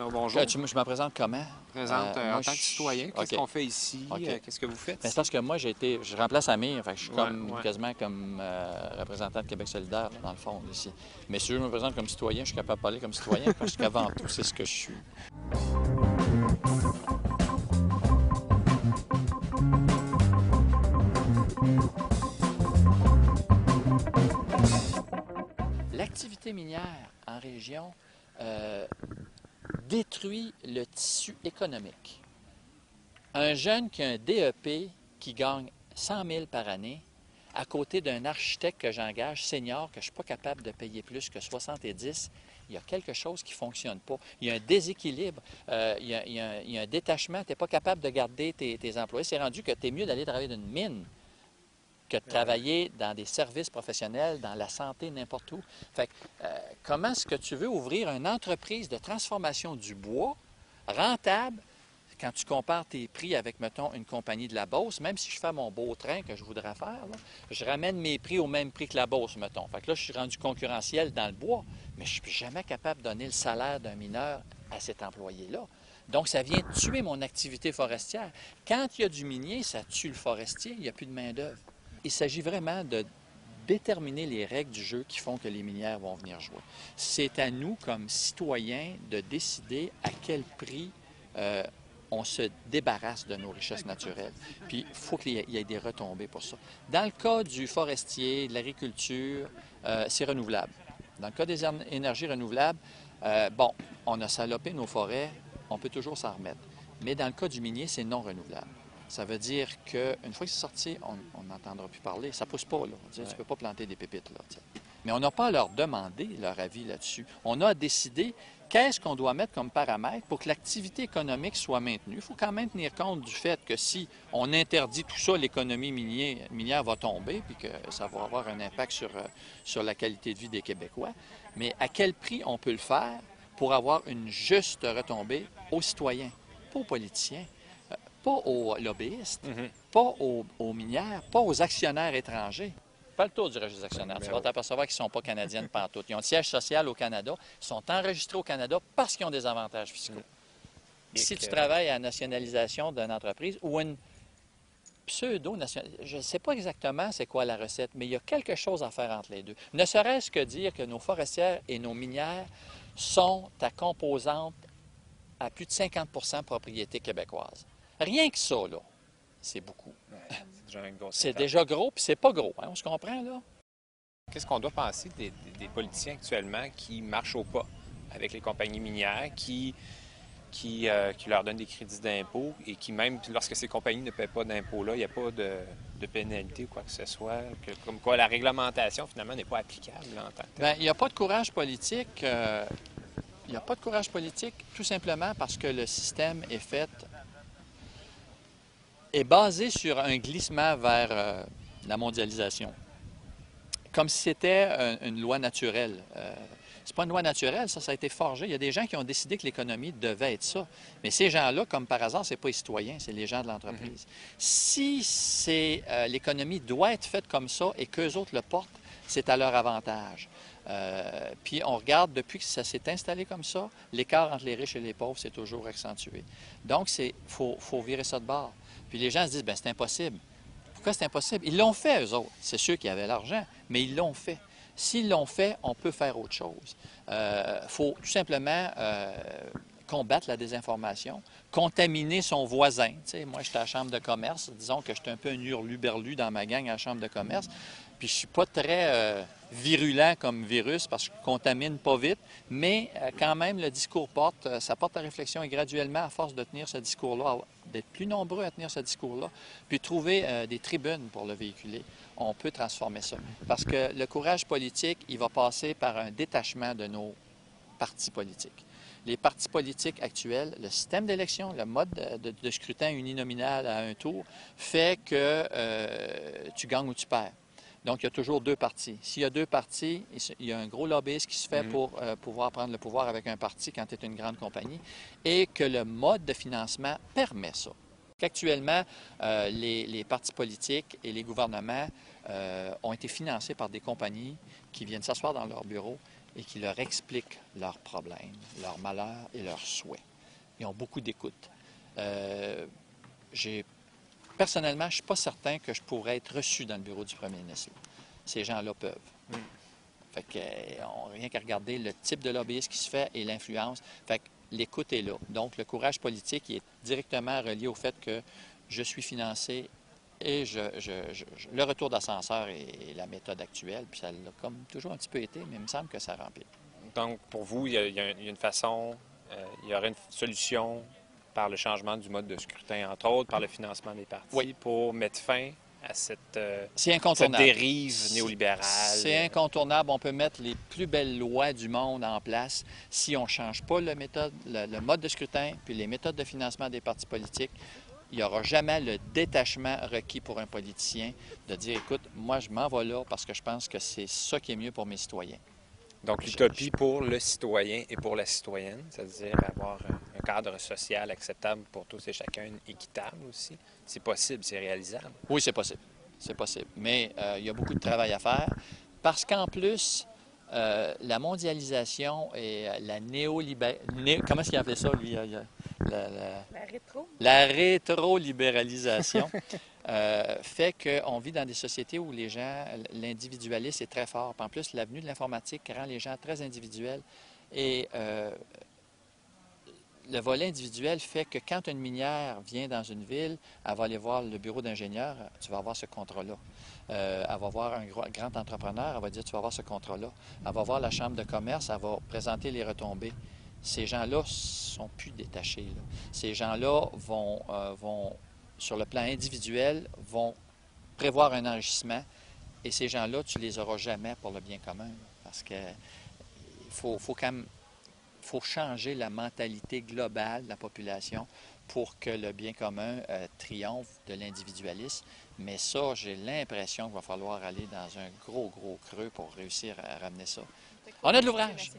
Alors, bonjour. Je me présente comment? Présente Moi, en tant que citoyen. Qu'est-ce qu'on fait ici? OK. Qu'est-ce que vous faites? Ben, c'est parce que moi, je remplace Amir, fait que je suis Ouais. quasiment comme représentant de Québec solidaire, là, dans le fond, ici. Mais si je me présente comme citoyen, je suis capable de parler comme citoyen parce qu'avant tout, c'est ce que je suis. L'activité minière en région détruit le tissu économique. Un jeune qui a un DEP qui gagne 100 000 par année, à côté d'un architecte que j'engage senior, que je ne suis pas capable de payer plus que 70, il y a quelque chose qui ne fonctionne pas. Il y a un déséquilibre, il y a un détachement, tu n'es pas capable de garder tes employés. C'est rendu que tu es mieux d'aller travailler dans une mine que de travailler dans des services professionnels, dans la santé, n'importe où. Fait que, comment est-ce que tu veux ouvrir une entreprise de transformation du bois rentable quand tu compares tes prix avec, mettons, une compagnie de la Beauce? Même si je fais mon beau train que je voudrais faire, là, je ramène mes prix au même prix que la Beauce, mettons. Fait que là, je suis rendu concurrentiel dans le bois, mais je ne suis jamais capable de donner le salaire d'un mineur à cet employé-là. Donc, ça vient tuer mon activité forestière. Quand il y a du minier, ça tue le forestier, il n'y a plus de main-d'œuvre. Il s'agit vraiment de déterminer les règles du jeu qui font que les minières vont venir jouer. C'est à nous, comme citoyens, de décider à quel prix on se débarrasse de nos richesses naturelles. Puis, il faut qu'il y ait des retombées pour ça. Dans le cas du forestier, de l'agriculture, c'est renouvelable. Dans le cas des énergies renouvelables, bon, on a salopé nos forêts, on peut toujours s'en remettre. Mais dans le cas du minier, c'est non renouvelable. Ça veut dire qu'une fois que c'est sorti, on n'entendra plus parler. Ça ne pousse pas, là. Tu ne peux pas planter des pépites, là. T'sais. Mais on n'a pas à leur demander leur avis là-dessus. On a à décider qu'est-ce qu'on doit mettre comme paramètre pour que l'activité économique soit maintenue. Il faut quand même tenir compte du fait que si on interdit tout ça, l'économie minière va tomber, puis que ça va avoir un impact sur la qualité de vie des Québécois. Mais à quel prix on peut le faire pour avoir une juste retombée aux citoyens, pas aux politiciens? Pas aux lobbyistes, pas aux minières, pas aux actionnaires étrangers. Fais le tour du registre des actionnaires. Tu vas t'apercevoir qu'ils ne sont pas canadiens pantoute. Ils ont le siège social au Canada, ils sont enregistrés au Canada parce qu'ils ont des avantages fiscaux. Si tu travailles à la nationalisation d'une entreprise ou une pseudo-nationalisation, je ne sais pas exactement c'est quoi la recette, mais il y a quelque chose à faire entre les deux. Ne serait-ce que dire que nos forestières et nos minières sont à composante à plus de 50 propriété québécoise. Rien que ça, là, c'est beaucoup. C'est déjà gros, puis c'est pas gros. Hein, on se comprend, là? Qu'est-ce qu'on doit penser des politiciens actuellement qui marchent au pas avec les compagnies minières, qui leur donnent des crédits d'impôt et qui, même lorsque ces compagnies ne paient pas d'impôt-là, il n'y a pas de pénalité ou quoi que ce soit, comme quoi la réglementation, finalement, n'est pas applicable là, en tant que tel? Bien, il n'y a pas de courage politique. Il n'y a pas de courage politique, tout simplement parce que le système est basé sur un glissement vers la mondialisation. Comme si c'était une loi naturelle. C'est pas une loi naturelle, ça a été forgé. Il y a des gens qui ont décidé que l'économie devait être ça. Mais ces gens-là, comme par hasard, c'est pas les citoyens, c'est les gens de l'entreprise. Si l'économie doit être faite comme ça et qu'eux autres le portent, c'est à leur avantage. Puis on regarde, depuis que ça s'est installé comme ça, l'écart entre les riches et les pauvres s'est toujours accentué. Donc, faut virer ça de bord. Puis les gens se disent, bien, c'est impossible. Pourquoi c'est impossible? Ils l'ont fait, eux autres. C'est sûr qu'ils avaient l'argent, mais ils l'ont fait. S'ils l'ont fait, on peut faire autre chose. Il faut tout simplement combattre la désinformation, contaminer son voisin. Tu sais, moi, j'étais à la chambre de commerce. Disons que j'étais un peu un hurluberlu dans ma gang à la chambre de commerce. Puis je suis pas très virulent comme virus parce que je contamine pas vite, mais quand même, le discours ça porte à réflexion et graduellement, à force de tenir ce discours-là, d'être plus nombreux à tenir ce discours-là, puis trouver des tribunes pour le véhiculer, on peut transformer ça. Parce que le courage politique, il va passer par un détachement de nos partis politiques. Les partis politiques actuels, le système d'élection, le mode de scrutin uninominal à un tour, fait que tu gagnes ou tu perds. Donc, il y a toujours deux partis. S'il y a deux partis, il y a un gros lobbyiste qui se fait pour pouvoir prendre le pouvoir avec un parti quand tu es une grande compagnie et que le mode de financement permet ça. Actuellement, les partis politiques et les gouvernements ont été financés par des compagnies qui viennent s'asseoir dans leur bureau et qui leur expliquent leurs problèmes, leurs malheurs et leurs souhaits. Ils ont beaucoup d'écoute. Personnellement, je ne suis pas certain que je pourrais être reçu dans le bureau du premier ministre. Ces gens-là peuvent. Fait que, rien qu'à regarder le type de lobbyisme qui se fait et l'influence. Fait que l'écoute est là. Donc, le courage politique est directement relié au fait que je suis financé et le retour d'ascenseur est la méthode actuelle. Puis ça l'a comme toujours un petit peu été, mais il me semble que ça remplit. Donc, pour vous, il y a une façon, il y aurait une solution par le changement du mode de scrutin, entre autres, par le financement des partis, pour mettre fin à cette dérive néolibérale. C'est incontournable. On peut mettre les plus belles lois du monde en place. Si on ne change pas le mode de scrutin puis les méthodes de financement des partis politiques, il n'y aura jamais le détachement requis pour un politicien de dire, écoute, moi, je m'en vais là parce que je pense que c'est ça qui est mieux pour mes citoyens. Donc, l'utopie pour le citoyen et pour la citoyenne, c'est-à-dire avoir un cadre social acceptable pour tous et chacun, équitable aussi, c'est possible, c'est réalisable. Oui, c'est possible. C'est possible. Mais il y a beaucoup de travail à faire parce qu'en plus, la mondialisation et la comment est-ce qu'il appelait ça, lui? La rétro-libéralisation fait qu'on vit dans des sociétés où les gens, l'individualisme est très fort. Puis en plus, l'avenue de l'informatique rend les gens très individuels. Et le volet individuel fait que quand une minière vient dans une ville, elle va aller voir le bureau d'ingénieur, tu vas avoir ce contrat-là. Elle va voir un grand entrepreneur, elle va dire, tu vas avoir ce contrat-là. Elle va voir la chambre de commerce, elle va présenter les retombées. Ces gens-là ne sont plus détachés. Là. Ces gens-là vont, sur le plan individuel, vont prévoir un enrichissement. Et ces gens-là, tu ne les auras jamais pour le bien commun. Là, parce que faut quand même changer la mentalité globale de la population pour que le bien commun triomphe de l'individualisme. Mais ça, j'ai l'impression qu'il va falloir aller dans un gros creux pour réussir à ramener ça. On a de l'ouvrage!